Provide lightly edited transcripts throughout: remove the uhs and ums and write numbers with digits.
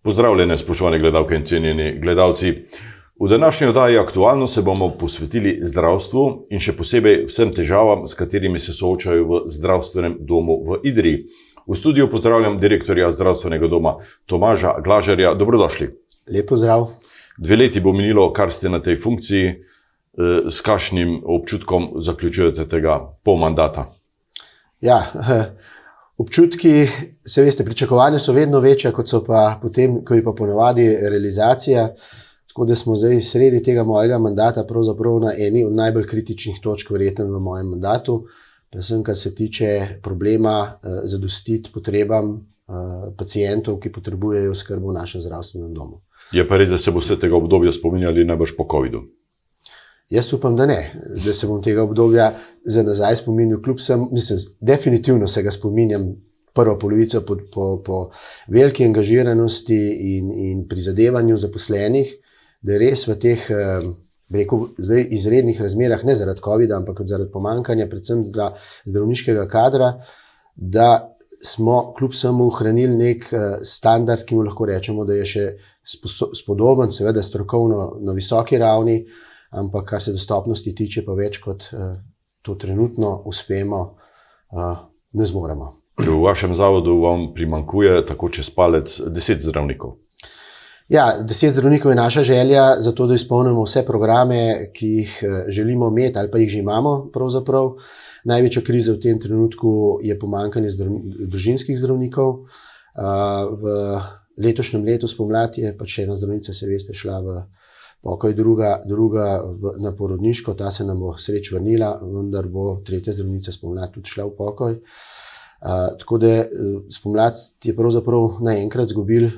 Pozdravljene, spoštovane gledalke in cenjeni gledalci. V današnji oddaji Aktualno se bomo posvetili zdravstvu in še posebej vsem težavam, s katerimi se soočajo v zdravstvenem domu v Idriji. V studiu pozdravljam direktorja zdravstvenega doma Tomaža Glažarja. Dobrodošli. Lep pozdrav. 2 leti bo minilo, kar ste na tej funkciji. S kakšnim občutkom zaključujete tega pol mandata? Ja, občutki, se veste, pričakovanja so vedno večja, kot so pa potem, ko je pa ponavadi realizacija. Tako da smo zdaj sredi tega mojega mandata pravzaprav na eni od najbolj kritičnih točk verjetno v mojem mandatu. Predvsem, kar se tiče problema zadostiti potrebam pacientov, ki potrebujejo oskrbo v našem zdravstvenem domu. Je pa res, da se boste tega obdobja spominjali najbrž po covidu? Jaz upam, da ne, da se bom tega obdobja za nazaj spominjal, kljub sem, definitivno se ga spominjam prvo polovico po veliki angažiranosti in prizadevanju zaposlenih, da je res v teh, zdaj izrednih razmerah, ne zaradi covida, ampak zaradi pomanjkanja predvsem zdravniškega kadra, da smo kljub vsemu ohranili nek standard, ki mu lahko rečemo, da je še spodoben, seveda strokovno na visoki ravni, ampak kar se dostopnosti tiče, pa več kot to trenutno uspemo, ne zmoremo. V vašem zavodu vam primanjkuje tako čez palec 10 zdravnikov. Ja, 10 zdravnikov je naša želja, zato da izpolnimo vse programe, ki jih želimo imeti ali pa jih že imamo pravzaprav. Največja kriza v tem trenutku je pomanjkanje družinskih zdravnikov. V letošnjem letu spomladi je pač ena zdravnica, se veste, šla v pokoj, druga na porodniško, ta se nam bo sreč vrnila, vendar bo tretja zdravnica spomladi tudi šla v pokoj. Tako da spomladi je pravzaprav naenkrat izgubil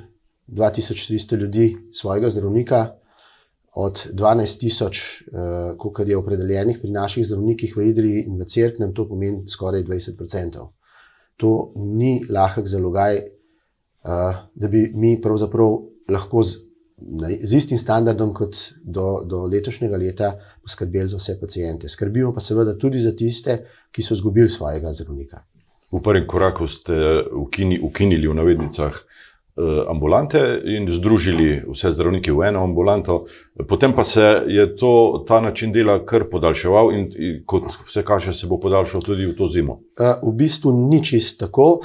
2300 ljudi svojega zdravnika, od 12 000, kolikor je opredeljenih pri naših zdravnikih v Idriji in v Cerknem, to pomeni skoraj 20%. To ni lahek zalogaj, da bi mi pravzaprav lahko z istim standardom kot do letošnjega leta poskrbeli za vse paciente. Skrbimo pa seveda tudi za tiste, ki so izgubili svojega zdravnika. V prvem koraku ste ukinili v navednicah ambulante in združili vse zdravnike v eno ambulanto. Potem pa se je ta način dela kar podaljševal in kot vse kaže, se bo podaljšal tudi v to zimo. V bistvu ni čisto tako.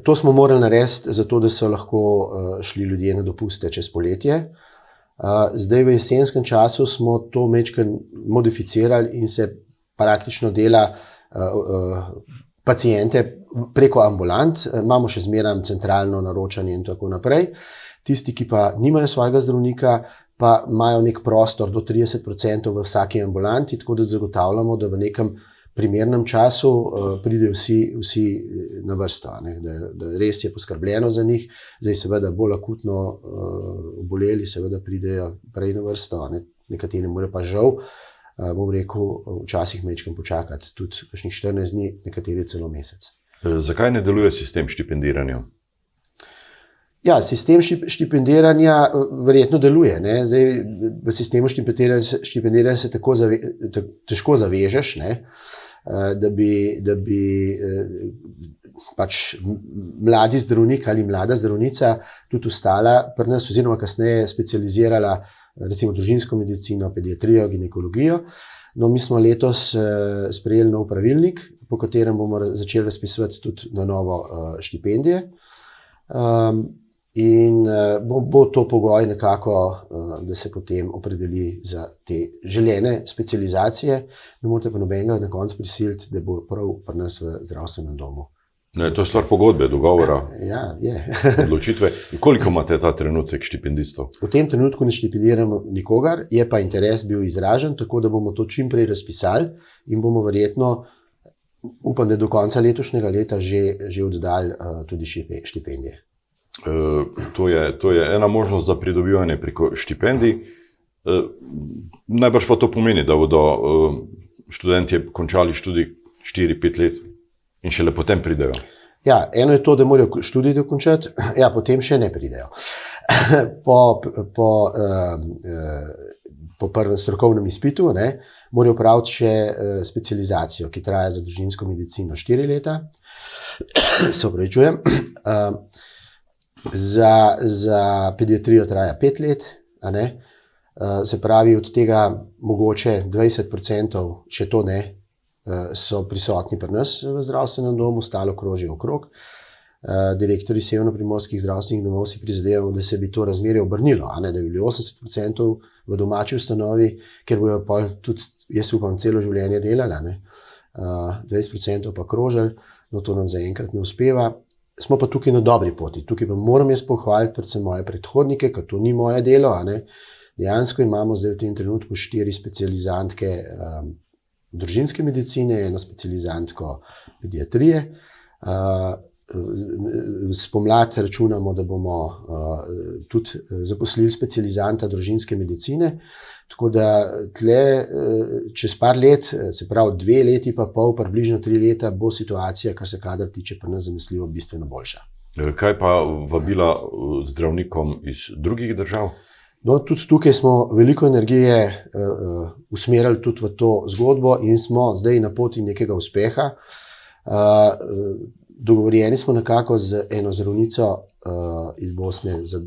To smo morali narediti, zato da so lahko šli ljudje na dopuste čez poletje. Zdaj v jesenskem času smo to majčkeno modificirali in se praktično dela paciente preko ambulant. Imamo še zmeraj centralno naročanje in tako naprej. Tisti, ki pa nimajo svojega zdravnika, pa imajo nek prostor do 30% v vsaki ambulanti, tako da zagotavljamo, da v nekem primernem času pridejo vsi na vrsto, da res je poskrbljeno za njih. Zdaj seveda bolj akutno oboleli, seveda pridejo prej na vrsto, nekateri morajo pa žal, bom rekel, včasih majčkeno počakati, tudi kakšnih 14 dni, nekateri celo mesec. Zakaj ne deluje sistem štipendiranja? Ja, sistem štipendiranja verjetno deluje. Zdaj, v sistemu štipendiranja se tako težko zavežeš, da bi pač mladi zdravnik ali mlada zdravnica tudi ostala pri nas oziroma kasneje specializirala recimo družinsko medicino, pediatrijo, ginekologijo. No, mi smo letos sprejeli nov pravilnik, po katerem bomo začeli razpisovati tudi na novo štipendije. In bo to pogoj nekako, da se potem opredeli za te želene specializacije. Ne morate pa nobenega na koncu prisiliti, da bo prav pri nas v zdravstvenem domu. Ne, to je stvar pogodbe, dogovora, ja, je. Odločitve. Koliko imate ta trenutek štipendistov? V tem trenutku ne štipendiramo nikogar, je pa interes bil izražen, tako da bomo to čim prej razpisali in bomo verjetno, upam, da do konca letošnjega leta že oddali tudi štipendije. To je ena možnost za pridobivanje preko štipendij. Najbrž pa to pomeni, da bodo študentje končali študij 4-5 let in šele potem pridejo. Ja, eno je to, da morajo študij dokončati, ja, potem še ne pridejo. Po prvem strokovnem izpitu morajo opraviti še specializacijo, ki traja za družinsko medicino 4 leta. Se opravičujem. Za pediatrijo traja 5 let, a ne. Se pravi, od tega mogoče 20%, če to ne, so prisotni pri nas v zdravstvenem domu, ostalo krožijo okrog. Direktorji severnoprimorskih zdravstvenih domov si prizadevamo, da se bi to razmerje obrnilo, a ne, da bi bili 80% v domači ustanovi, ker bojo pa tudi, jaz upam, celo življenje delali, a ne. 20% pa krožili, no to nam zaenkrat ne uspeva. Smo pa tukaj na dobri poti. Tukaj pa moram jaz pohvaliti predvsem moje predhodnike, ker to ni moje delo, a ne. Dejansko imamo zdaj v tem trenutku 4 specializantke družinske medicine, 1 specializantko pediatrije. Spomladi računamo, da bomo tudi zaposlili specializanta družinske medicine, tako da tle čez par let, se pravi 2 leti pa pol, približno 3 leta, bo situacija, kar se kadar tiče, pri nas zanesljivo bistveno boljša. Kaj pa vabila zdravnikom iz drugih držav? No, tudi tukaj smo veliko energije usmerili tudi v to zgodbo in smo zdaj na poti nekega uspeha. Dogovorjeni smo nekako z eno zdravnico iz Bosne za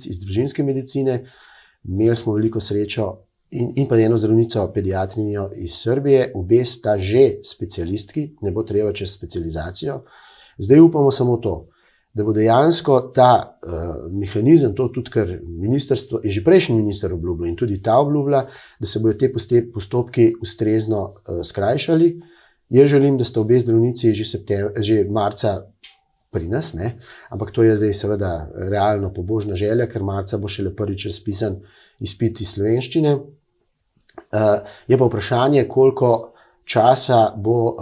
iz družinske medicine. Imeli smo veliko srečo in pa eno zdravnico pediatrinjo iz Srbije. Obe sta že specialistki, ne bo treba čez specializacijo. Zdaj upamo samo to, da bo dejansko ta mehanizem, to tudi kar ministrstvo, je že prejšnji minister obljubil in tudi ta obljubila, da se bodo te postopki ustrezno skrajšali. Jaz želim, da sta obe zdravnici že marca pri nas, ne? Ampak to je zdaj seveda realno pobožna želja, ker marca bo šele prvič razpisan izpit iz slovenščine. Je pa vprašanje, koliko časa bo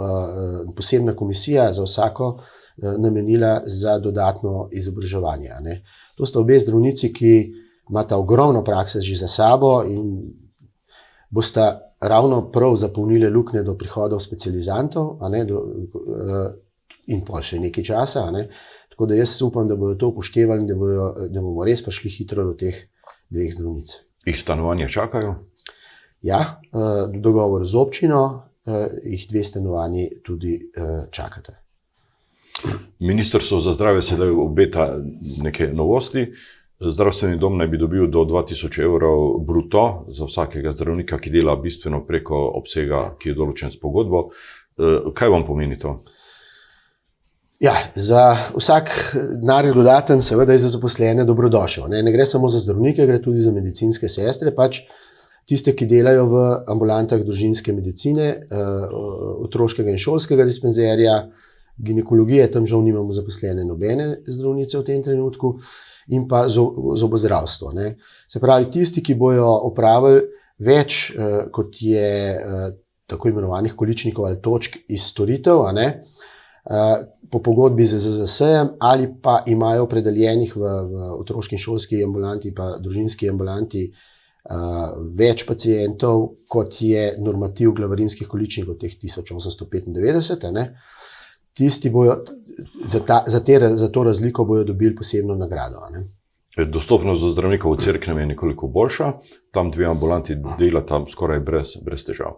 posebna komisija za vsako namenila za dodatno izobraževanje, ne? To sta obe zdravnici, ki imata ogromno prakse že za sabo in bosta ravno prav zapolnile luknje do prihodov specializantov, a ne, in pol še nekaj časa, a ne. Tako da jaz upam, da bodo to upoštevali in da bomo res prišli hitro do teh 2 zdravnic. Jih stanovanja čakajo? Ja, dogovor z občino jih 2 stanovanji tudi čakate. Ministrstvo za zdravje sedaj obeta neke novosti. Zdravstveni dom naj bi dobil do 2000 evrov bruto za vsakega zdravnika, ki dela bistveno preko obsega, ki je določen s pogodbo. Kaj vam pomeni to? Ja, za vsak denar dodaten, seveda je za zaposlene dobrodošel. Ne gre samo za zdravnike, gre tudi za medicinske sestre, pač tiste, ki delajo v ambulantah družinske medicine, otroškega in šolskega dispenzerja, ginekologije, tam žal nimamo zaposlene nobene zdravnice v tem trenutku, in pa zobozdravstvo, ne. Se pravi, tisti, ki bojo opravili več, kot je tako imenovanih količnikov ali točk iz storitev, a ne, po pogodbi z ZZS-jem ali pa imajo opredeljenih v otroški in šolski ambulanti pa družinski ambulanti več pacientov, kot je normativ glavarinskih količnikov, teh 1895, a ne. Tisti bojo za to razliko bojo dobili posebno nagrado, a ne. Dostopnost do zdravnikov v Cerknem je nekoliko boljša, tam 2 ambulanti delata skoraj brez težav.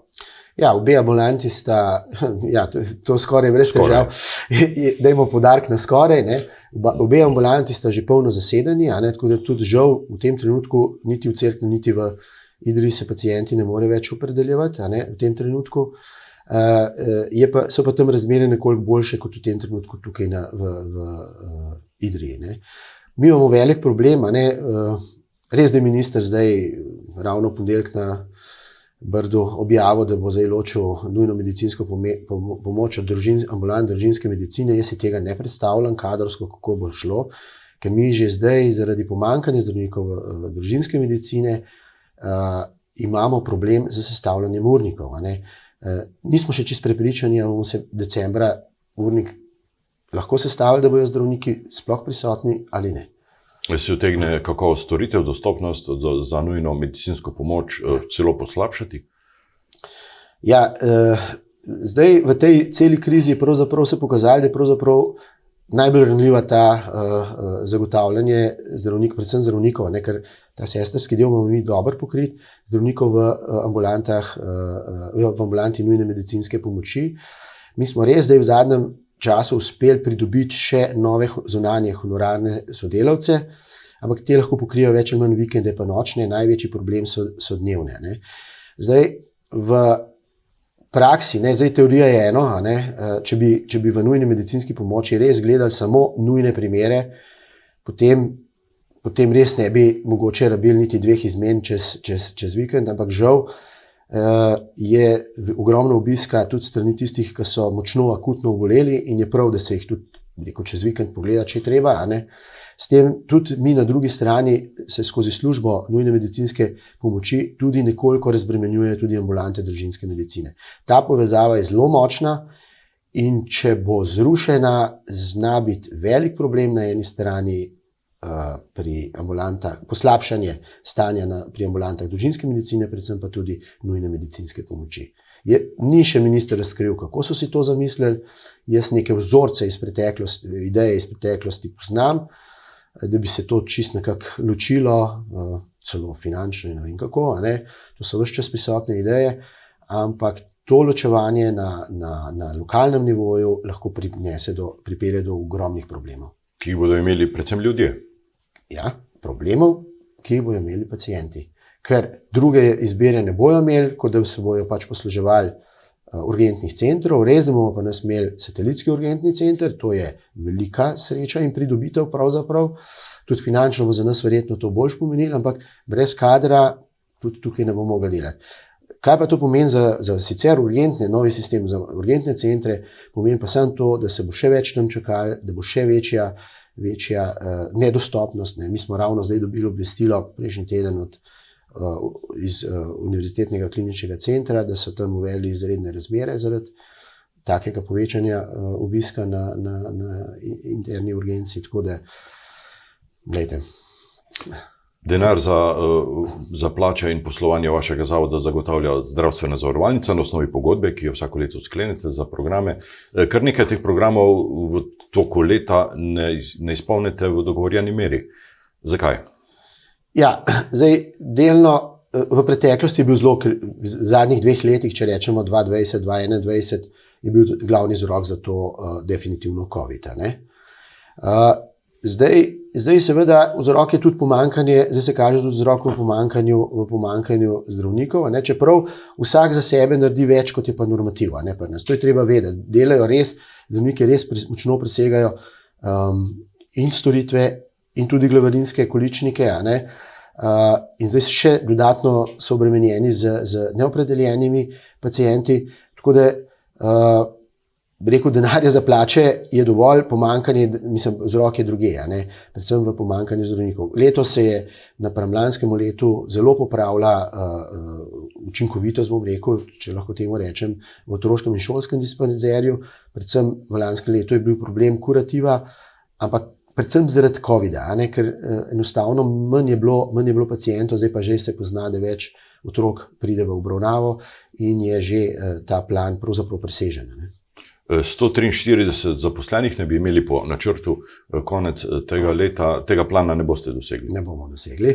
Ja, obe ambulanti sta, ja, to skoraj brez težav, dajmo poudarek na skoraj, ne. Obe ambulanti sta že polno zasedeni, a ne, tako da tudi žal v tem trenutku niti v Cerknem, niti v Idriji se pacienti ne more več opredeljevati, a ne, v tem trenutku. So pa tam razmere nekoliko boljše kot v tem trenutku tukaj v Idriji, ne. Mi imamo velik problem, a ne, res da je minister zdaj ravno v ponedeljek na Brdu objavil, da bo zdaj ločil nujno medicinsko pomoč od ambulant družinske medicine. Jaz si tega ne predstavljam kadrovsko, kako bo šlo, ker mi že zdaj zaradi pomanjkanja zdravnikov v družinske medicine imamo problem z sestavljanjem urnikov, a ne. Nismo še čisto prepričani, ali bomo se decembra urnik lahko sestavili, da bojo zdravniki sploh prisotni ali ne. Se utegne kakovost storitev, dostopnost za nujno medicinsko pomoč celo poslabšati? Ja, zdaj v tej celi krizi pravzaprav se pokazali, da je pravzaprav najbolj ranljiva ta zagotavljanje zdravnikov, predvsem zdravnikov, ne, ker ta sestrski del imamo mi dobro pokrit, zdravnikov v ambulanti nujne medicinske pomoči. Mi smo res zdaj v zadnjem času uspeli pridobiti še nove zunanje honorarne sodelavce, ampak te lahko pokrijejo več ali manj vikende pa nočne, največji problem so dnevne. Ne. Zdaj, v praksi, zdaj teorija je eno, če bi v nujni medicinski pomoči res gledali samo nujne primere, potem res ne bi mogoče rabili niti 2 izmen čez vikend, ampak žal je ogromno obiska tudi strani tistih, ki so močno akutno oboleli in je prav, da se jih tudi čez vikend pogleda, če je treba. S tem tudi mi na drugi strani se skozi službo nujne medicinske pomoči tudi nekoliko razbremenjuje tudi ambulante družinske medicine. Ta povezava je zelo močna in če bo zrušena, zna biti velik problem na eni strani pri ambulantah, poslabšanje stanja pri ambulantah družinske medicine, predvsem pa tudi nujne medicinske pomoči. Ni še minister razkril, kako so si to zamislili, jaz neke vzorce iz preteklosti, ideje iz preteklosti poznam, da bi se to čisto nekako ločilo, celo finančno in ne vem kako, to so ves čas prisotne ideje, ampak to ločevanje na lokalnem nivoju lahko pripelje do ogromnih problemov. Ki bodo imeli predvsem ljudje. Ja, problemov, ki jih bodo imeli pacienti. Ker druge izbire ne bojo imeli, kot da se bojo pač posluževali urgentnih centrov, res da bomo pa nas imeli satelitski urgentni center, to je velika sreča in pridobitev pravzaprav, tudi finančno bo za nas verjetno to boljš pomenilo, ampak brez kadra tudi tukaj ne bomo mogli delati. Kaj pa to pomeni za sicer novi sistem, za urgentne centre, pomeni pa samo to, da se bo še več tam čakali, da bo še večja nedostopnost. Mi smo ravno zdaj dobili obvestilo prejšnji teden iz Univerzitetnega kliničnega centra, da so tam uvedli izredne razmere zaradi takega povečanja obiska na interni urgenci. Tako da, gledajte. Denar za plače in poslovanje vašega zavoda zagotavlja zdravstvena zavarovalnica na osnovi pogodbe, ki jo vsako leto sklenete za programe. Kar nekaj teh programov v toku leta ne izpolnite v dogovorjeni meri. Zakaj? Ja, zdaj delno v preteklosti je bil zelo, v zadnjih 2 letih, če rečemo 2020, 2021, je bil glavni vzrok za to definitivno COVID. Zdaj seveda vzrok je tudi pomanjkanje, zdaj se kaže tudi vzrok v pomanjkanju zdravnikov, čeprav vsak za sebe naredi več, kot je pa normativ. To je treba vedeti. Delajo res, zdravniki res močno presegajo in storitve in tudi glavarinske količnike. In zdaj še dodatno so obremenjeni z neopredeljenimi pacienti, tako da denarja za plače je dovolj, pomanjkanje, vzrok je druge, predvsem v pomanjkanju zdravnikov. Letos se je napram lanskemu letu zelo popravila učinkovitost, bom rekel, če lahko temu rečem, v otroškem in šolskem dispanzerju. Predvsem v lanskem letu je bil problem kurativa, ampak predvsem zaradi COVID-a, ker enostavno manj je bilo pacientov, zdaj pa že se pozna, da več otrok pride v obravnavo in je že ta plan pravzaprav presežen. 143 zaposlenih ne bi imeli po načrtu konec tega leta, tega plana ne boste dosegli. Ne bomo dosegli.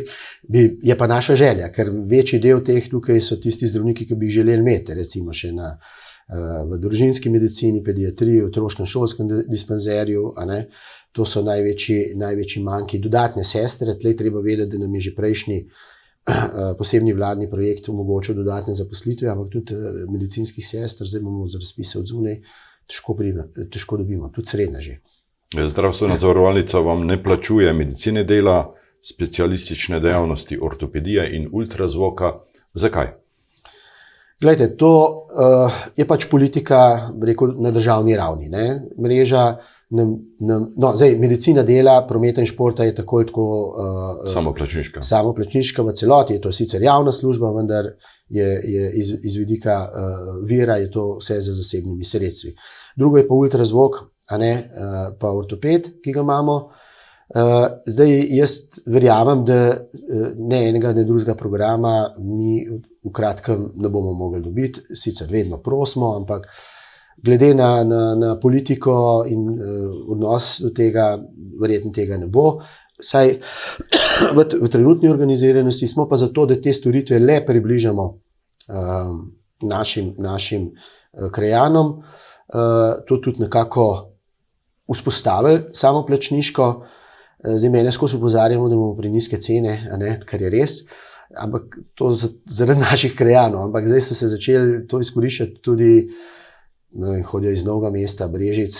Je pa naša želja, ker večji del teh tukaj so tisti zdravniki, ki bi jih želeli imeti, recimo še v družinski medicini, pediatriji, otroškem šolskem dispanzerju. To so največji manjki. Dodatne sestre, tlej treba vedeti, da nam je že prejšnji posebni vladni projekt omogočil dodatne zaposlitve, ampak tudi medicinskih sester, zdaj imamo za razpise od zunaj, težko dobimo, tudi srednje že. Zdravstvena zavarovalnica vam ne plačuje medicine dela, specialistične dejavnosti, ortopedije in ultrazvoka. Zakaj? Glejte, to je pač politika, rekel, na državni ravni. Mreža, zdaj, medicina dela, prometa in športa je tako samoplačniška v celoti, je to sicer javna služba, vendar je iz vidika vira je to vse za zasebnimi sredstvi. Drugo je pa ultrazvok, pa ortoped, ki ga imamo. Zdaj, jaz verjamem, da ne enega, ne drugega programa mi v kratkem ne bomo mogli dobiti, sicer vedno prosimo, ampak glede na politiko in odnos do tega, verjetno tega ne bo. Saj v trenutni organiziranosti smo pa zato, da te storitve le približamo našim krajanom. To tudi nekako vzpostavili samoplačniško. Zdaj mene skozi opozarjamo, da imamo preniske cene, kar je res, ampak to zaradi naših krajanov. Ampak zdaj so se začeli to izkoriščati tudi, hodijo iz Novega mesta, Brežic,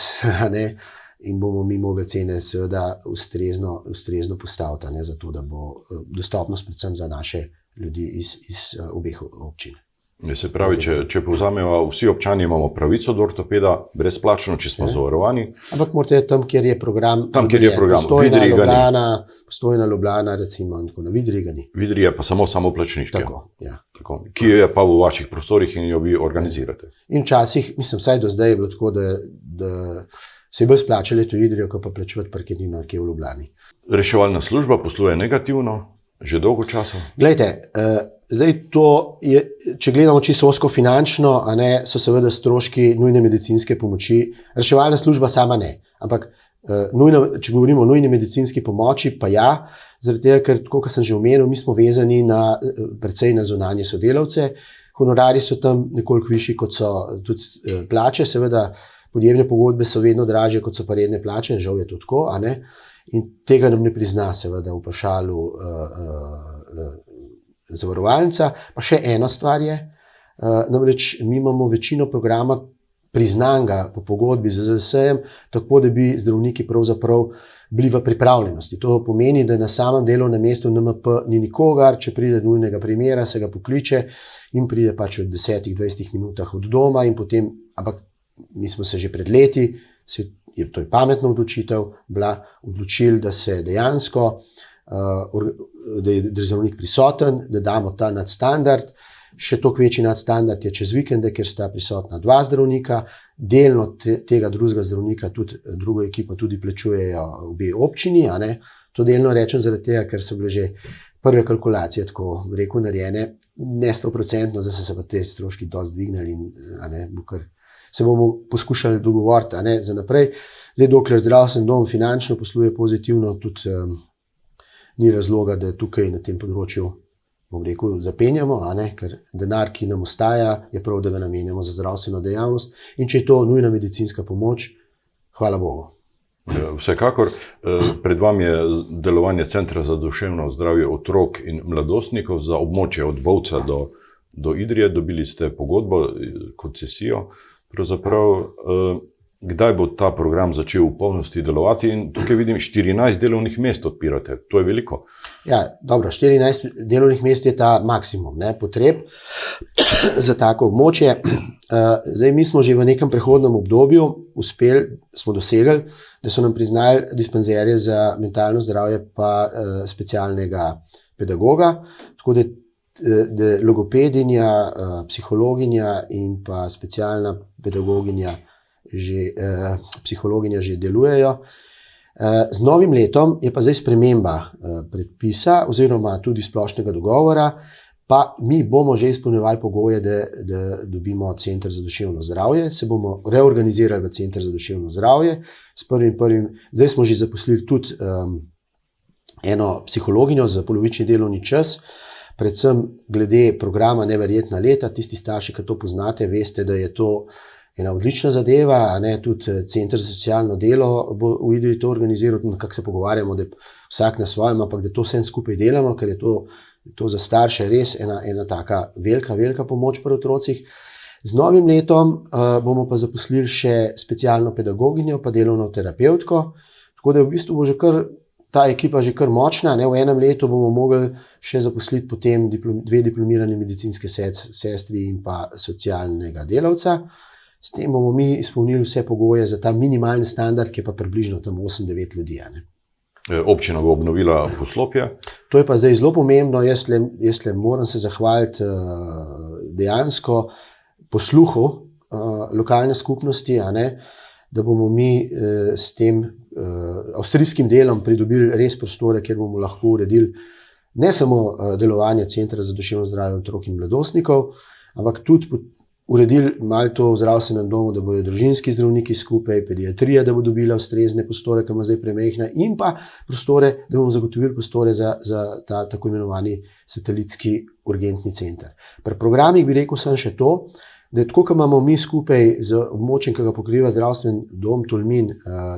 in bomo mi mogli cene seveda ustrezno postaviti, zato da bo dostopnost predvsem za naše ljudi iz obeh občin. Se pravi, če povzamemo, vsi občani imamo pravico do ortopeda, brezplačno, če smo zavarovani. Ampak morate tam, kjer je program. Tam, kjer je program. Postojna Ljubljana, recimo, na Vidrigi ni. Vidrigi je pa samo plačniški. Tako. Ki je pa v vaših prostorih in jo vi organizirate. In včasih, vsaj do zdaj je bilo tako, da se je bolj splačalo to Vidrijo, kot pa plačevati parkirnino nekje v Ljubljani. Reševalna služba posluje negativno, že dolgo časa? Glejte, zdaj to je, če gledamo čisto ozko finančno, so seveda stroški nujne medicinske pomoči. Reševalna služba sama ne, ampak če govorimo o nujni medicinski pomoči, pa ja, zaradi tega, ker, kot sem že omenil, mi smo vezani predvsej na zunanje sodelavce. Honorarji so tam nekoliko višji, kot so tudi plače, seveda podjemne pogodbe so vedno dražje, kot so pa redne plače, žal je to tako, in tega nam ne prizna seveda v pašalu zavarovalnica. Pa še ena stvar je, namreč mi imamo večino programa priznanga po pogodbi z ZZS-jem, tako da bi zdravniki pravzaprav bili v pripravljenosti. To pomeni, da na samem delovnem mestu NMP ni nikogar, če pride do nujnega primera, se ga pokliče in pride pač v 10-20 minutah od doma in potem, ampak mi smo se že pred leti, to je pametna odločitev, bila odločili, da se dejansko, da je zdravnik prisoten, da damo ta nadstandard. Še toliko večji nadstandard je čez vikende, ker sta prisotna 2 zdravnika, delno tega drugega zdravnika, tudi drugo ekipo tudi plačujejo obe občini. To delno rečem zaradi tega, ker so bile že prve kalkulacije tako rekel narejene, ne 100%, zdaj so se pa te stroški dosti dvignili in se bomo poskušali dogovoriti za naprej. Zdaj, dokler zdravstveni dom finančno posluje pozitivno, tudi ni razloga, da tukaj na tem področju, bom rekel, zapenjamo, ker denar, ki nam ostaja, je prav, da ga namenjamo za zdravstveno dejavnost. In če je to nujna medicinska pomoč, hvala Bogu. Vsekakor, pred vami je delovanje Centra za duševno zdravje otrok in mladostnikov za območje od Bovca do Idrije. Dobili ste pogodbo, koncesijo. Pravzaprav, kdaj bo ta program začel v polnosti delovati? In tukaj vidim 14 delovnih mest odpirate. To je veliko. Ja, dobro, 14 delovnih mest je ta maksimum potreb za tako območje. Zdaj, mi smo že v nekem prehodnem obdobju smo dosegli, da so nam priznali dispanzerje za mentalno zdravje pa specialnega pedagoga, tako da logopedinja, psihologinja in pa specialna pedagoginja, psihologinja že delujejo. Z novim letom je pa zdaj sprememba predpisa oziroma tudi splošnega dogovora, pa mi bomo že izpolnjevali pogoje, da dobimo Center za duševno zdravje, se bomo reorganizirali v Center za duševno zdravje. S 1.1. Zdaj smo že zaposlili tudi eno psihologinjo za polovični delovni čas, predvsem glede programa Neverjetna leta. Tisti starši, ki to poznate, veste, da je to ena odlična zadeva, tudi Center za socialno delo bo v Idriji to organiziral, nekako se pogovarjamo, da vsak na svojem, ampak da to vsem skupaj delamo, ker je to za starše res ena taka velika pomoč pri otrocih. Z novim letom bomo pa zaposlili še specialno pedagoginjo pa delovno terapevtko, tako da v bistvu bo že ta ekipa že kar močna. V enem letu bomo mogli še zaposliti potem 2 diplomirani medicinske sestri in pa socialnega delavca. S tem bomo mi izpolnili vse pogoje za ta minimalni standard, ki je pa približno tam 8-9 ljudi. Občina bo obnovila poslopje. To je pa zdaj zelo pomembno. Jaz moram se zahvaliti dejansko posluhu lokalne skupnosti, da bomo mi s tem avstrijskim delom pridobili res prostore, kjer bomo lahko uredili ne samo delovanje Centra za duševno zdravje otrok in mladostnikov, ampak tudi uredili malo to v zdravstvenem domu, da bodo družinski zdravniki skupaj, pediatrija, da bo dobila ustrezne prostore, ki ima zdaj premehna, in pa prostore, da bomo zagotovili prostore za ta tako imenovani satelitski urgentni center. Pri programih bi rekel sem še to, da tako, kot imamo mi skupaj z območjem, ki ga pokriva zdravstveni dom Tolmin,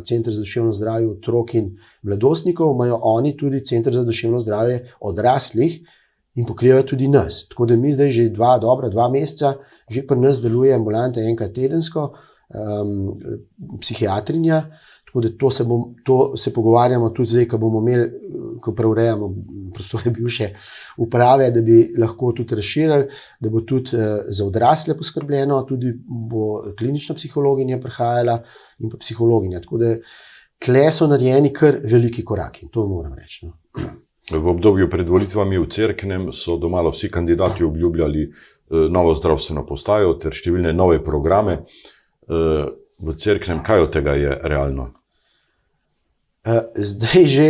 Center za duševno zdravje otrok in mladostnikov, imajo oni tudi Center za duševno zdravje odraslih in pokrivajo tudi nas. Tako da mi zdaj že 2 meseca že pri nas deluje ambulanta enkrat tedensko, psihiatrinja, tako da to se pogovarjamo tudi zdaj, ko bomo imeli, ko preurejamo prostore bivše uprave, da bi lahko tudi razširili, da bo tudi za odrasle poskrbljeno, tudi bo klinična psihologinja prihajala in pa psihologinja. Tako da tle so narejeni kar veliki koraki, to moram reči. No. V obdobju pred volitvami v Cerknem so domala vsi kandidati obljubljali novo zdravstveno postajo ter številne nove programe. V Cerknem, kaj od tega je realno? Zdaj že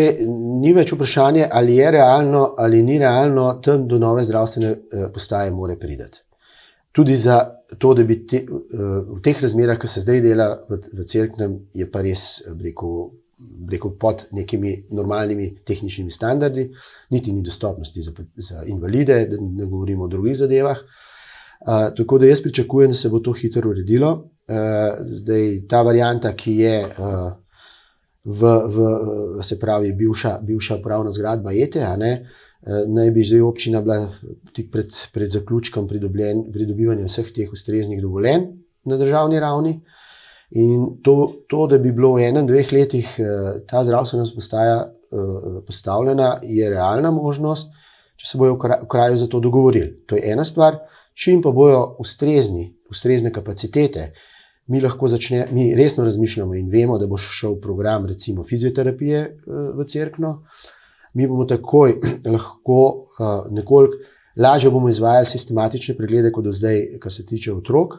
ni več vprašanje, ali je realno ali ni realno, tam do nove zdravstvene postaje mora priti. Tudi za to, da bi v teh razmerah, ki se zdaj dela v Cerknem, je pa res, rekel, pod nekimi normalnimi tehničnimi standardi, niti ni dostopnosti za invalide, da ne govorimo o drugih zadevah. Tako da jaz pričakujem, da se bo to hitro uredilo. Zdaj ta varianta, ki je se pravi bivša upravna zgradba ETE, naj bi zdaj občina bila tik pred zaključkom pridobivanja vseh teh ustreznih dovoljenj na državni ravni. In to, da bi bilo v 1-2 letih ta zdravstvena postaja postavljena, je realna možnost, če se bojo v kraju za to dogovorili. To je ena stvar. Čim pa bojo ustrezne kapacitete, mi resno razmišljamo in vemo, da bo šel program recimo fizioterapije v Cerkno, mi bomo takoj lahko nekoliko lažje bomo izvajali sistematične preglede, kot do zdaj, kar se tiče otrok.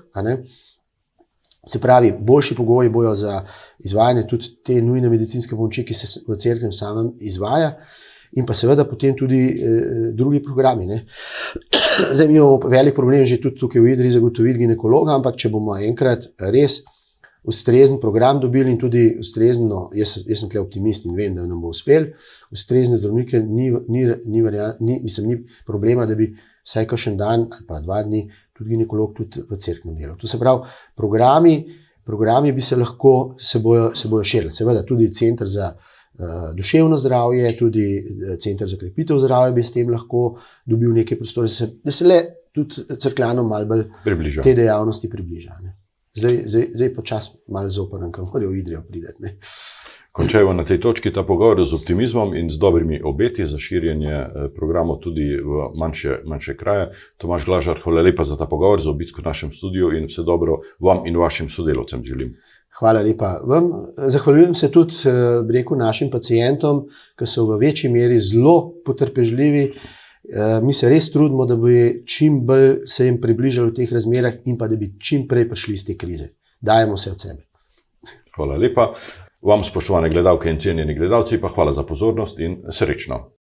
Se pravi, boljši pogoji bojo za izvajanje tudi te nujne medicinske pomoči, ki se v Cerknem samem izvaja, in pa seveda potem tudi drugi programi. Zdaj mi imamo velik problem že tudi tukaj v Idriji zagotoviti ginekologa, ampak če bomo enkrat res ustrezen program dobili in tudi ustrezno, jaz sem tle optimist in vem, da nam bo uspel, ustrezne zdravnike, ni problema, da bi vsaj kakšen dan ali pa 2 dni tudi ginekolog tudi v Cerknem delal. To se pravi, programi bi se lahko, se bojo širili. Seveda tudi Center za duševno zdravje, tudi Center za krepitev zdravja bi s tem lahko dobil neke prostore, da se le tudi Cerkljanom malo bolj te dejavnosti približa. Zdaj pa čas malo zoprn, ko morajo v Idrijo priti. Končajmo na tej točki ta pogovor z optimizmom in z dobrimi obeti za širjenje programov tudi v manjše kraje. Tomaž Glažar, hvala lepa za ta pogovor, za obisk v našem studiu in vse dobro vam in vašim sodelavcem želim. Hvala lepa vam. Zahvaljujem se tudi našim pacientom, ki so v večji meri zelo potrpežljivi. Mi se res trudimo, da bi čim bolj se jim približali v teh razmerah in pa da bi čim prej prišli iz te krize. Dajemo se od sebe. Hvala lepa. Vam, spoštovane gledalke in cenjeni gledalci, pa hvala za pozornost in srečno.